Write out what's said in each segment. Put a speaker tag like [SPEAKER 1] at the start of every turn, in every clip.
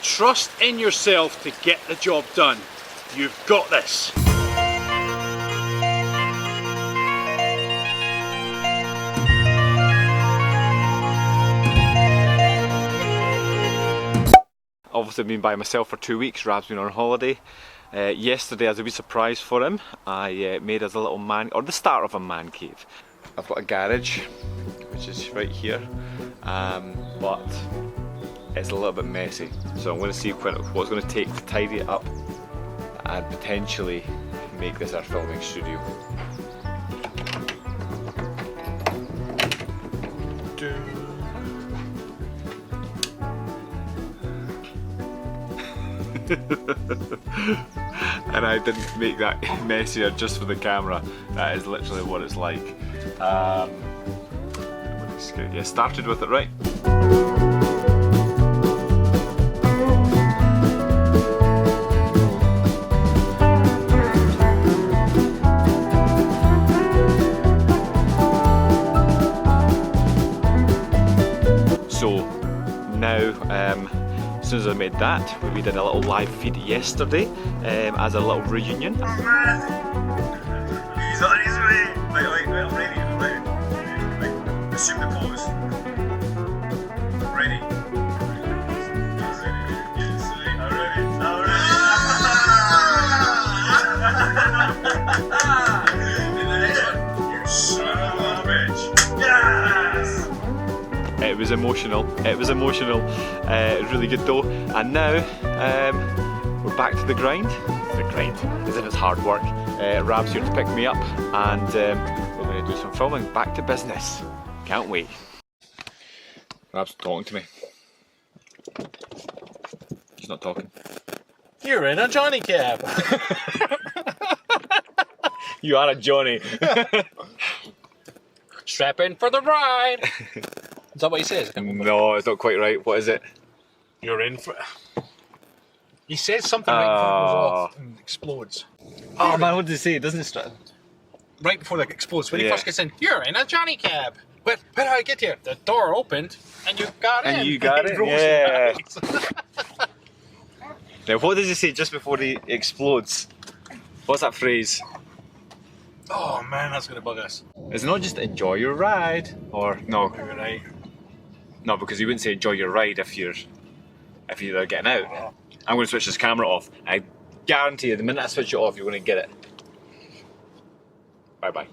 [SPEAKER 1] Trust in yourself to get the job done. You've got this.
[SPEAKER 2] Obviously I've been by myself for 2 weeks. Rab's been on holiday. Yesterday, as a wee surprise for him, I made us a little man, or the start of a man cave. I've got a garage, which is right here, but it's a little bit messy. So I'm going to see what it's going to take to tidy it up and potentially make this our filming studio. And I didn't make that messier just for the camera. That is literally what it's like. Yeah, started with it right. So now, as soon as I made that, we did a little live feed yesterday as a little reunion.
[SPEAKER 3] He's on his way! Wait, I'm ready, Wait. Assume the pose. Ready? You son of a bitch! Yes!
[SPEAKER 2] It was emotional, it was really good though. And now, we're back to the grind. The grind, as if it's hard work. Rab's here to pick me up and we're going to do some filming. Back to business. Can't wait. Rab's talking to me. He's not talking.
[SPEAKER 1] You're in a Johnny cab.
[SPEAKER 2] You are a Johnny.
[SPEAKER 1] Strap in for the ride. Is that what he says?
[SPEAKER 2] No, it's not quite right. What is it?
[SPEAKER 1] You're in for... He says something right before it goes off and explodes.
[SPEAKER 2] Oh man, what did he say? It doesn't strap.
[SPEAKER 1] Right before that explodes, when he first gets in, you're in a Johnny cab. Where did I get here? The door opened and you got in.
[SPEAKER 2] And you got it? Yeah. Now what does he say just before he explodes? What's that phrase?
[SPEAKER 1] Oh man, that's gonna bug us.
[SPEAKER 2] It's not just enjoy your ride, or no?
[SPEAKER 1] You're right.
[SPEAKER 2] No, because you wouldn't say enjoy your ride if you're getting out. I'm going to switch this camera off. I guarantee you, the minute I switch it off, you're going to get it. Bye bye.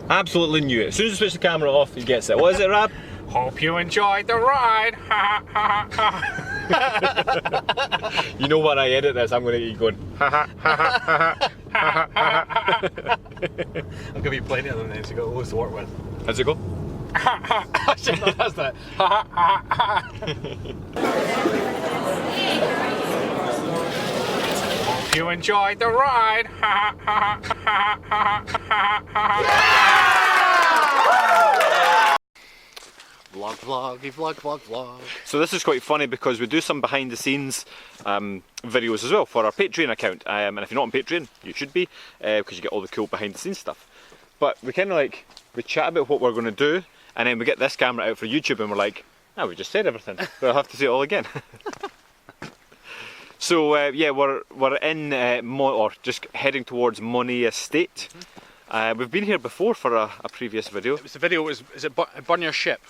[SPEAKER 2] Absolutely knew it. As soon as I switch the camera off, he gets it. What is it, Rab?
[SPEAKER 1] Hope you enjoyed the ride.
[SPEAKER 2] You know when I edit this, I'm going to keep going.
[SPEAKER 1] I'll give you plenty of them then, so you got loads to work with.
[SPEAKER 2] How's it go?
[SPEAKER 1] That's that. Hope you enjoyed the ride. Vlog.
[SPEAKER 2] So this is quite funny because we do some behind the scenes videos as well for our Patreon account. And if you're not on Patreon, you should be, because you get all the cool behind the scenes stuff. But we kind of we chat about what we're going to do, and then we get this camera out for YouTube and we're like, oh, we just said everything, but I'll have to say it all again. So yeah, we're in or just heading towards Money Estate. We've been here before for a previous video.
[SPEAKER 1] It was the video, is it Burn Your Ship?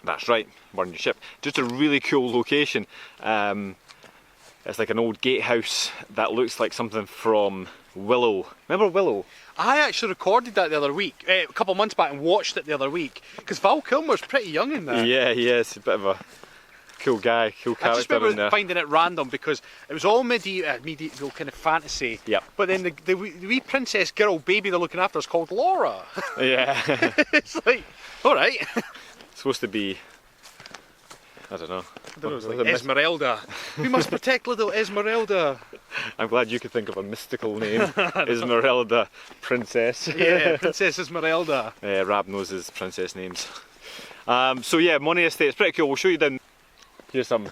[SPEAKER 2] That's right, Burn Your Ship. Just a really cool location. It's like an old gatehouse that looks like something from Willow. Remember Willow?
[SPEAKER 1] I actually recorded that the other week, a couple of months back, and watched it the other week, because Val Kilmer's pretty young in that.
[SPEAKER 2] Yeah, he is. A bit of a cool guy, cool character.
[SPEAKER 1] I just remember
[SPEAKER 2] in there.
[SPEAKER 1] finding it random because it was all medieval kind of fantasy.
[SPEAKER 2] Yep.
[SPEAKER 1] But then the wee princess girl baby they're looking after is called Laura.
[SPEAKER 2] Yeah.
[SPEAKER 1] It's like, alright.
[SPEAKER 2] It's supposed to be, I don't know.
[SPEAKER 1] It's like Esmeralda. We must protect little Esmeralda.
[SPEAKER 2] I'm glad you could think of a mystical name. Esmeralda Princess.
[SPEAKER 1] Yeah, Princess Esmeralda.
[SPEAKER 2] Rab knows his princess names. So yeah, Money Estate is pretty cool. We'll show you down. Here's some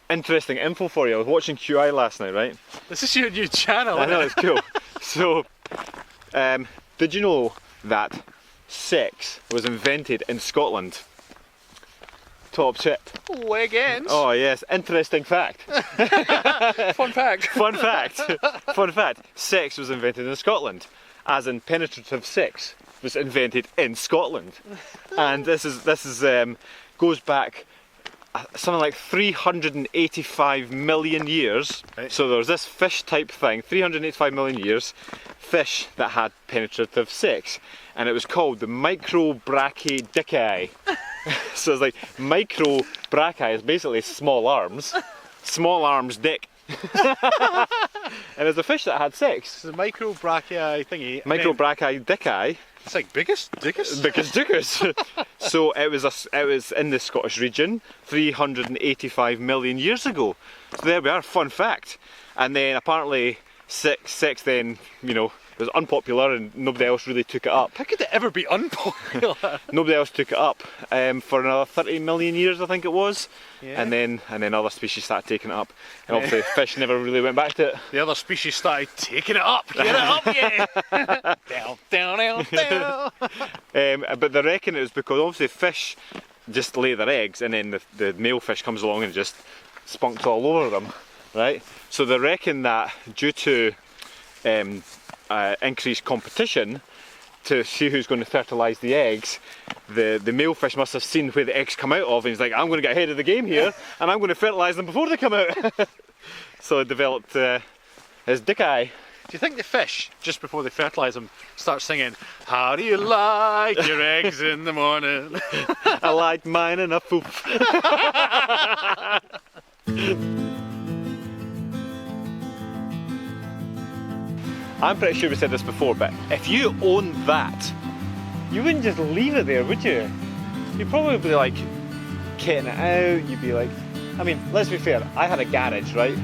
[SPEAKER 2] interesting info for you. I was watching QI last night, right?
[SPEAKER 1] This is your new channel.
[SPEAKER 2] I know, it's cool. So, did you know that sex was invented in Scotland? top tip.
[SPEAKER 1] Leg ends.
[SPEAKER 2] Oh yes, interesting fact.
[SPEAKER 1] Fun fact.
[SPEAKER 2] Fun fact. Fun fact. Sex was invented in Scotland, as in penetrative sex was invented in Scotland, and this goes back something like 385 million years.
[SPEAKER 1] Right.
[SPEAKER 2] So there was this fish type thing, 385 million years, fish that had penetrative sex, and it was called the microbrachydicai. So it's like microbrachii is basically small arms dick. And it's a fish that had sex.
[SPEAKER 1] It's a microbrachii thingy.
[SPEAKER 2] Microbrachydicai.
[SPEAKER 1] It's like biggest.
[SPEAKER 2] Biggest dickers. So it was in the Scottish region 385 million years ago. So there we are, fun fact. And then apparently sex then, you know, was unpopular and nobody else really took it up.
[SPEAKER 1] How could it ever be unpopular?
[SPEAKER 2] Nobody else took it up for another 30 million years, I think it was.
[SPEAKER 1] Yeah.
[SPEAKER 2] And then other species started taking it up. And obviously fish never really went back to it.
[SPEAKER 1] The other species started taking it up. Get it up, yeah. down.
[SPEAKER 2] But they reckon it was because obviously fish just lay their eggs and then the male fish comes along and just spunks all over them, right? So they reckon that due to increased competition to see who's going to fertilise the eggs, the male fish must have seen where the eggs come out of, and he's like, I'm going to get ahead of the game here and I'm going to fertilise them before they come out. So it developed his dick eye.
[SPEAKER 1] Do you think the fish, just before they fertilise them, start singing, how do you like your eggs in the morning?
[SPEAKER 2] I like mine in a poof. I'm pretty sure we said this before, but if you owned that, you wouldn't just leave it there, would you? You'd probably be like kitting it out, you'd be like, I mean, let's be fair, I had a garage, right?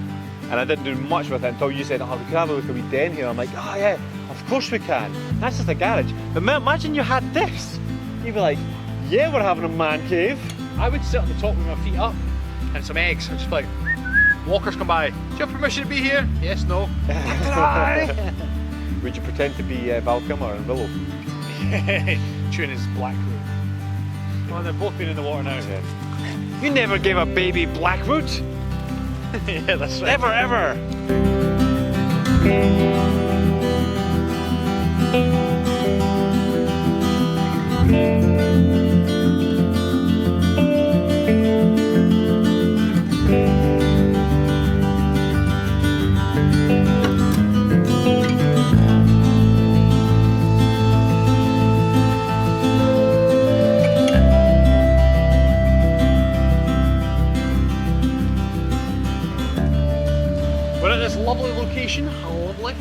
[SPEAKER 2] And I didn't do much with it until you said, oh, we could have a look at wee den here. I'm like, oh yeah, of course we can. That's just a garage. But imagine you had this. You'd be like, yeah, we're having a man cave.
[SPEAKER 1] I would sit on the top with my feet up and some eggs and just be like, walkers come by. Do you have permission to be here? Yes, no.
[SPEAKER 2] Would you pretend to be Val Kilmer and Willow?
[SPEAKER 1] Chewing his blackwood. Oh, they've both been in the water now.
[SPEAKER 2] Yeah. You never gave a baby blackwood.
[SPEAKER 1] Yeah, that's right.
[SPEAKER 2] Never ever.
[SPEAKER 1] We're at this lovely location. Lovely.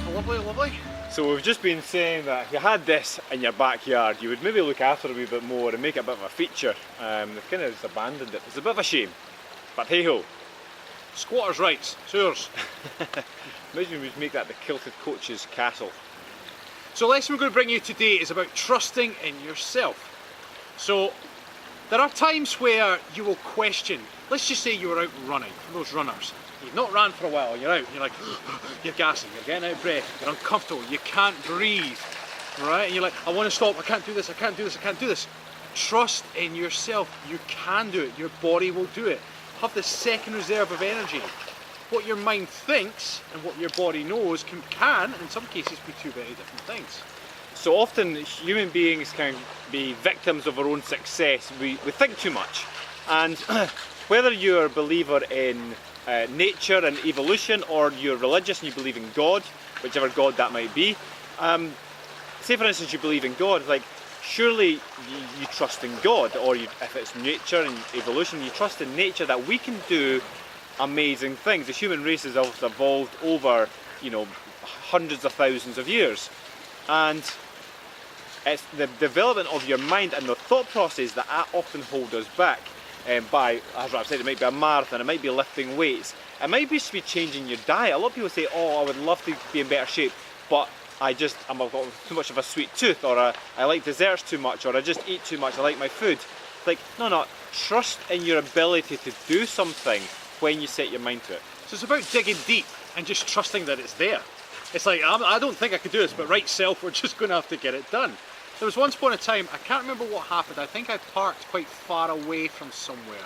[SPEAKER 2] So we've just been saying that if you had this in your backyard, you would maybe look after it a wee bit more and make it a bit of a feature. They've kind of just abandoned it. It's a bit of a shame, but hey ho.
[SPEAKER 1] Squatters' rights, sewers.
[SPEAKER 2] Imagine we'd make that the Kilted Coach's castle.
[SPEAKER 1] So the lesson we're going to bring you today is about trusting in yourself. So there are times where you will question, let's just say you were out running, those runners. You've not ran for a while, you're out, and you're like, you're gassing, you're getting out of breath, you're uncomfortable, you can't breathe, right? And you're like, I want to stop, I can't do this, I can't do this, I can't do this. Trust in yourself, you can do it, your body will do it. Have this second reserve of energy. What your mind thinks and what your body knows can, in some cases, be two very different things.
[SPEAKER 2] So often human beings can be victims of our own success. We think too much. And whether you're a believer in nature and evolution, or you're religious and you believe in God, whichever God that might be, say for instance you believe in God, like surely you trust in God, or if it's nature and evolution, you trust in nature that we can do amazing things. The human race has evolved over, you know, hundreds of thousands of years, and it's the development of your mind and the thought process that often hold us back. By, as I've said, it might be a marathon, it might be lifting weights, it might be changing your diet. A lot of people say, oh, I would love to be in better shape, but I've got too much of a sweet tooth, or I like desserts too much, or I just eat too much, I like my food. Like, no, trust in your ability to do something when you set your mind to it.
[SPEAKER 1] So it's about digging deep and just trusting that it's there. It's like, I don't think I could do this, but right self, we're just going to have to get it done. There was once upon a time, I can't remember what happened, I think I parked quite far away from somewhere,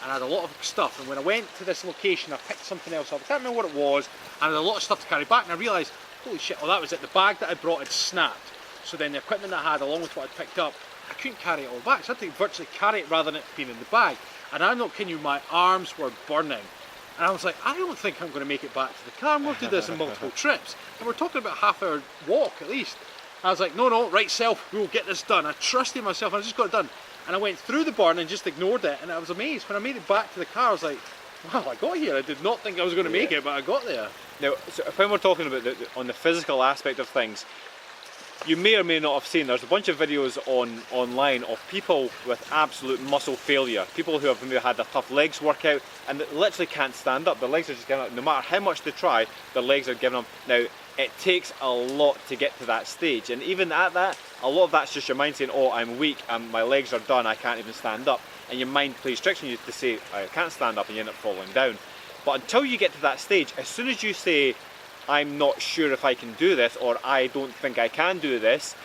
[SPEAKER 1] and I had a lot of stuff, and when I went to this location I picked something else up, I can't remember what it was, and I had a lot of stuff to carry back, and I realised, holy shit, well that was it, the bag that I brought had snapped, so then the equipment that I had along with what I'd picked up, I couldn't carry it all back, so I had to virtually carry it rather than it being in the bag, and I'm not kidding you, my arms were burning, and I was like, I don't think I'm going to make it back to the car, I'm going to do this in multiple trips, and we're talking about half-hour walk at least. I was like, no, right self, we'll get this done. I trusted myself, and I just got it done. And I went through the burn and just ignored it, and I was amazed. When I made it back to the car, I was like, wow, I got here. I did not think I was going to make it, but I got there.
[SPEAKER 2] Now, so when we're talking about on the physical aspect of things, you may or may not have seen, there's a bunch of videos online of people with absolute muscle failure. People who have maybe had their tough legs workout and that literally can't stand up. Their legs are just giving up. No matter how much they try, their legs are giving up. Now, it takes a lot to get to that stage, and even at that, a lot of that's just your mind saying, oh, I'm weak, and my legs are done, I can't even stand up, and your mind plays tricks on you to say, I can't stand up, and you end up falling down. But until you get to that stage, as soon as you say, I'm not sure if I can do this, or I don't think I can do this,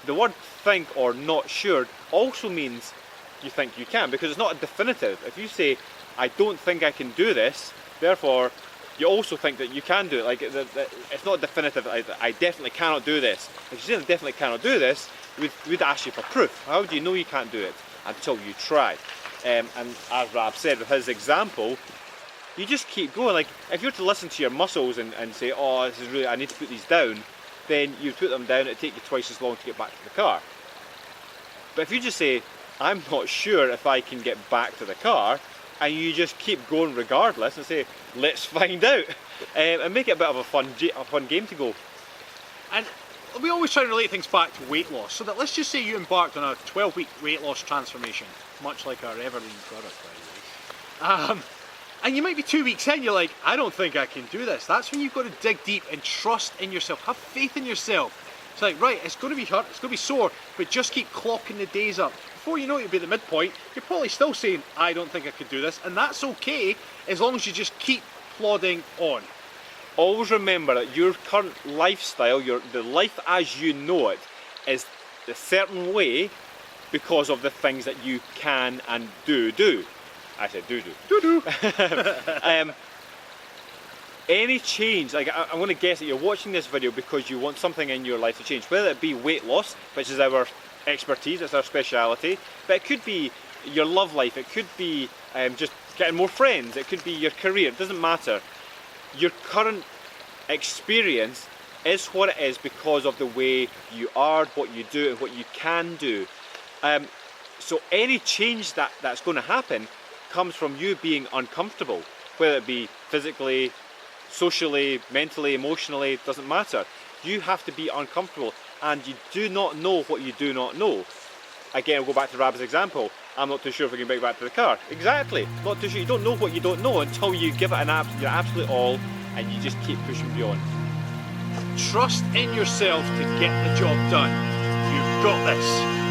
[SPEAKER 2] the word think or not sure also means you think you can, because it's not a definitive. If you say, I don't think I can do this, therefore you also think that you can do it. Like, it's not definitive, I definitely cannot do this. If you say I definitely cannot do this, we'd ask you for proof. How do you know you can't do it? Until you try. And as Rab said with his example, you just keep going. Like, if you were to listen to your muscles and say, oh, this is really, I need to put these down, then you put them down, it'd take you twice as long to get back to the car. But if you just say, I'm not sure if I can get back to the car, and you just keep going regardless and say, let's find out, and make it a bit of a fun game to go. And
[SPEAKER 1] we always try to relate things back to weight loss, so that let's just say you embarked on a 12-week weight loss transformation, much like our evergreen product, by the way. And you might be 2 weeks in, you're like, I don't think I can do this. That's when you've got to dig deep and trust in yourself, have faith in yourself. It's like, right, it's going to be hurt, it's going to be sore, but just keep clocking the days up. Before you know it, you'll be at the midpoint, you're probably still saying, I don't think I could do this, and that's okay, as long as you just keep plodding on.
[SPEAKER 2] Always remember that your current lifestyle, the life as you know it, is a certain way because of the things that you can and do. I said do. Any change, like I'm going to guess that you're watching this video because you want something in your life to change, whether it be weight loss, which is our expertise, it's our speciality, but it could be your love life, it could be just getting more friends, it could be your career, it doesn't matter. Your current experience is what it is because of the way you are, what you do and what you can do. So any change that's going to happen comes from you being uncomfortable, whether it be physically, socially, mentally, emotionally, it doesn't matter. You have to be uncomfortable, and you do not know what you do not know. Again, I'll go back to Rab's example. I'm not too sure if I can get back to the car. Exactly, not too sure. You don't know what you don't know until you give it your absolute all, and you just keep pushing beyond.
[SPEAKER 1] Trust in yourself to get the job done. You've got this.